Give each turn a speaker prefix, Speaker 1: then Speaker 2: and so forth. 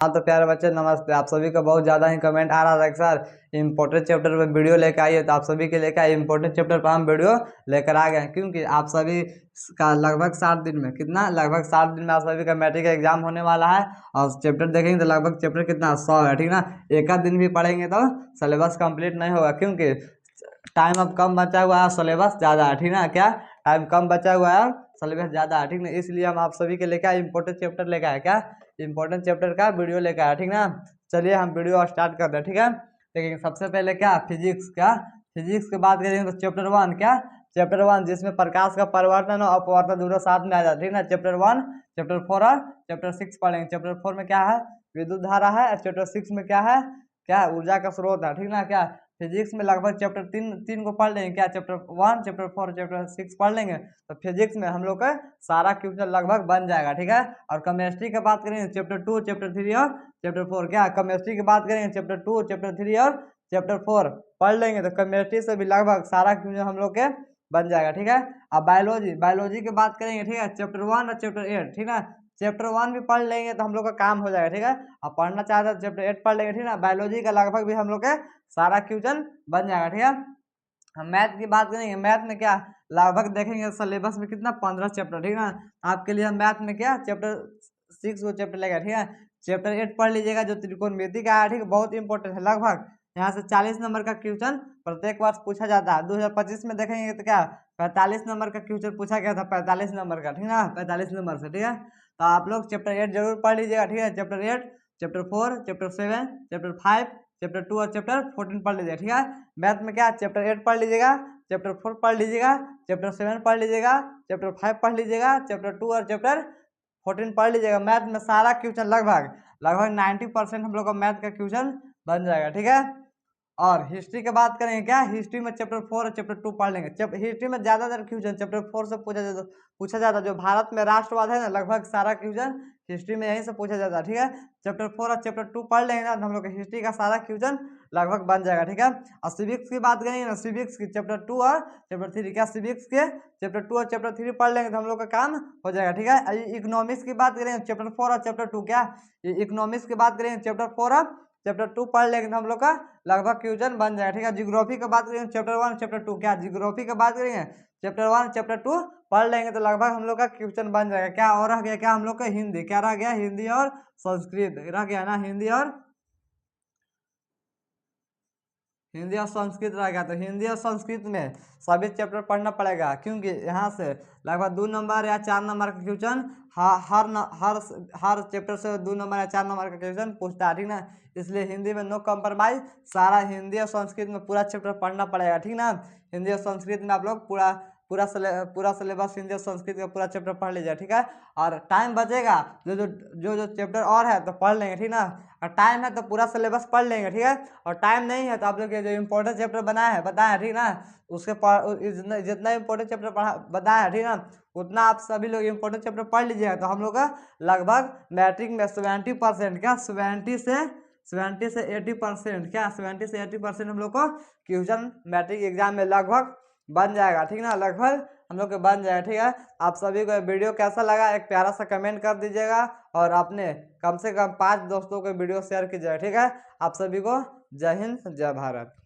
Speaker 1: हाँ तो प्यारे बच्चे नमस्ते। आप सभी का बहुत ज़्यादा ही कमेंट आ रहा था कि सर इम्पोर्टेंट चैप्टर पर वीडियो लेकर आइए, तो आप सभी के लेकर आइए इम्पोर्टेंट चैप्टर पर हम वीडियो लेकर आ गए हैं। क्योंकि आप सभी का लगभग 7 दिन में लगभग 7 दिन में आप सभी का मैट्रिक का एग्जाम होने वाला है। और चैप्टर देखेंगे तो लगभग चैप्टर कितना 100 है, ठीक ना। एक आध दिन भी पढ़ेंगे तो सिलेबस कंप्लीट नहीं होगा, क्योंकि टाइम अब कम बचा हुआ है, सिलेबस ज़्यादा है, ठीक ना। क्या टाइम कम बचा हुआ है, सिलेबस ज़्यादा है, ठीक ना। इसलिए हम आप सभी के लेकर इम्पोर्टेंट चैप्टर लेकर आए, क्या इंपॉर्टेंट चैप्टर का वीडियो लेकर आया, ठीक ना। चलिए हम वीडियो स्टार्ट करते हैं, ठीक है। देखिए सबसे पहले क्या फिजिक्स की बात करेंगे तो चैप्टर 1 चैप्टर 1 जिसमें प्रकाश का परिवर्तन और अपवर्तन दोनों साथ में आ जाता है, ठीक ना। चैप्टर 1 चैप्टर 4 और चैप्टर 6 पढ़ेंगे। चैप्टर 4 में क्या है, विद्युत धारा है। और चैप्टर 6 में क्या है, क्या ऊर्जा का स्रोत है, ठीक ना। क्या फिजिक्स में लगभग चैप्टर तीन को पढ़ लेंगे, क्या चैप्टर 1 चैप्टर 4 चैप्टर 6 पढ़ लेंगे तो फिजिक्स में हम लोग का सारा क्वेश्चन लगभग बन जाएगा, ठीक है। और केमिस्ट्री की बात करेंगे चैप्टर 2 चैप्टर 3 और चैप्टर 4, क्या केमिस्ट्री की बात करेंगे चैप्टर 2 चैप्टर 3 और चैप्टर 4 पढ़ लेंगे तो केमिस्ट्री से भी लगभग सारा क्वेश्चन हम लोग के बन जाएगा, ठीक है। अब बायोलॉजी की बात करेंगे, ठीक है, चैप्टर 1 और चैप्टर 8, ठीक ना। चैप्टर 1 भी पढ़ लेंगे तो हम लोग का काम हो जाएगा, ठीक है। अब पढ़ना चाहते हैं चैप्टर 8 पढ़ लेंगे, ठीक ना। बायोलॉजी का लगभग भी हम लोग के सारा क्वेश्चन बन जाएगा, ठीक है। हम मैथ की बात करेंगे, मैथ में क्या लगभग देखेंगे सिलेबस में कितना 15 चैप्टर, ठीक है। आपके लिए हम मैथ में क्या चैप्टर 6 वो चैप्टर लगेगा, ठीक है। चैप्टर 8 पढ़ लीजिएगा जो त्रिकोणमिति का है, ठीक है, बहुत इंपॉर्टेंट है। लगभग यहाँ से 40 नंबर का क्वेश्चन प्रत्येक वर्ष पूछा जाता है। 2025 में देखेंगे तो क्या 45 नंबर का क्वेश्चन पूछा गया था, 45 नंबर का, ठीक ना, 45 नंबर से, ठीक है। तो आप लोग चैप्टर 8 जरूर पढ़ लीजिएगा, ठीक है। Chapter 8 chapter 4 chapter 7 chapter 5 chapter 2 और चैप्टर 14 पढ़ लीजिएगा, ठीक है। मैथ में क्या चैप्टर 8 पढ़ लीजिएगा, चैप्टर 4 पढ़ लीजिएगा, चैप्टर 7 पढ़ लीजिएगा, चैप्टर 5 पढ़ लीजिएगा, चैप्टर 2 और चैप्टर 14 पढ़ लीजिएगा। मैथ में सारा क्वेश्चन लगभग 90% हम लोग का मैथ का क्वेश्चन बन जाएगा, ठीक है। और हिस्ट्री की बात करेंगे, क्या हिस्ट्री में चैप्टर 4 और चैप्टर 2 पढ़ लेंगे। हिस्ट्री में ज्यादातर क्वेश्चन चैप्टर 4 से पूछा जाता जो भारत में राष्ट्रवाद है ना, लगभग सारा क्वेश्चन हिस्ट्री में यहीं से पूछा जाता है, ठीक है। चैप्टर 4 और चैप्टर 2 पढ़ लेंगे ना तो हम लोग हिस्ट्री का सारा क्वेश्चन लगभग बन जाएगा, ठीक है। और सिविक्स की बात करेंगे ना, सिविक्स की चैप्टर 2 और चैप्टर 3, क्या सिविक्स के चैप्टर 2 और चैप्टर 3 पढ़ लेंगे तो हम लोग का काम हो जाएगा, ठीक है। इकोनॉमिक्स की बात करेंगे चैप्टर 4 और चैप्टर 2, क्या इकोनॉमिक्स की बात करेंगे चैप्टर 4 और चैप्टर 2 पढ़ लेंगे तो हम लोग का लगभग क्वेश्चन बन जाएगा, ठीक है। जियोग्राफी की बात करेंगे चैप्टर 1 चैप्टर 2, क्या जियोग्राफी की बात करेंगे चैप्टर 1 चैप्टर 2 पढ़ लेंगे तो लगभग हम लोग का क्वेश्चन बन जाएगा। क्या और रह गया, क्या हम लोग का हिंदी, क्या रह गया, हिंदी और संस्कृत रह गया ना, हिंदी और संस्कृत रहेगा। तो हिंदी और संस्कृत में सभी चैप्टर पढ़ना पड़ेगा, क्योंकि यहाँ से लगभग 2 नंबर या 4 नंबर का क्वेश्चन हर चैप्टर से 2 नंबर या 4 नंबर का क्वेश्चन पूछता है, ठीक ना। इसलिए हिंदी में नो कम्प्रोमाइज, सारा हिंदी और संस्कृत में पूरा चैप्टर पढ़ना पड़ेगा, ठीक ना। हिंदी और संस्कृत में आप लोग पूरा सिलेबस हिंदी और संस्कृत का पूरा चैप्टर पढ़ लीजिए, ठीक है। और टाइम बचेगा जो चैप्टर और है तो पढ़ लेंगे, ठीक ना। और टाइम है तो पूरा सिलेबस पढ़ लेंगे, ठीक है। और टाइम नहीं है तो आप लोग जो इम्पोर्टेंट चैप्टर बताया, ठीक ना, जितना इम्पोर्टेंट चैप्टर बताया, ठीक ना, उतना आप सभी लोग इम्पोर्टेंट चैप्टर पढ़ लीजिएगा तो हम लोग का लगभग मैट्रिक में 70%, क्या 70 से 80% हम लोग को क्वेश्चन मैट्रिक एग्जाम में लगभग बन जाएगा, ठीक ना। लगभग हम लोग के बन जाएगा, ठीक है। आप सभी को वीडियो कैसा लगा एक प्यारा सा कमेंट कर दीजिएगा और अपने कम से कम 5 दोस्तों को वीडियो शेयर कीजिएगा, ठीक है। आप सभी को जय हिंद जय भारत।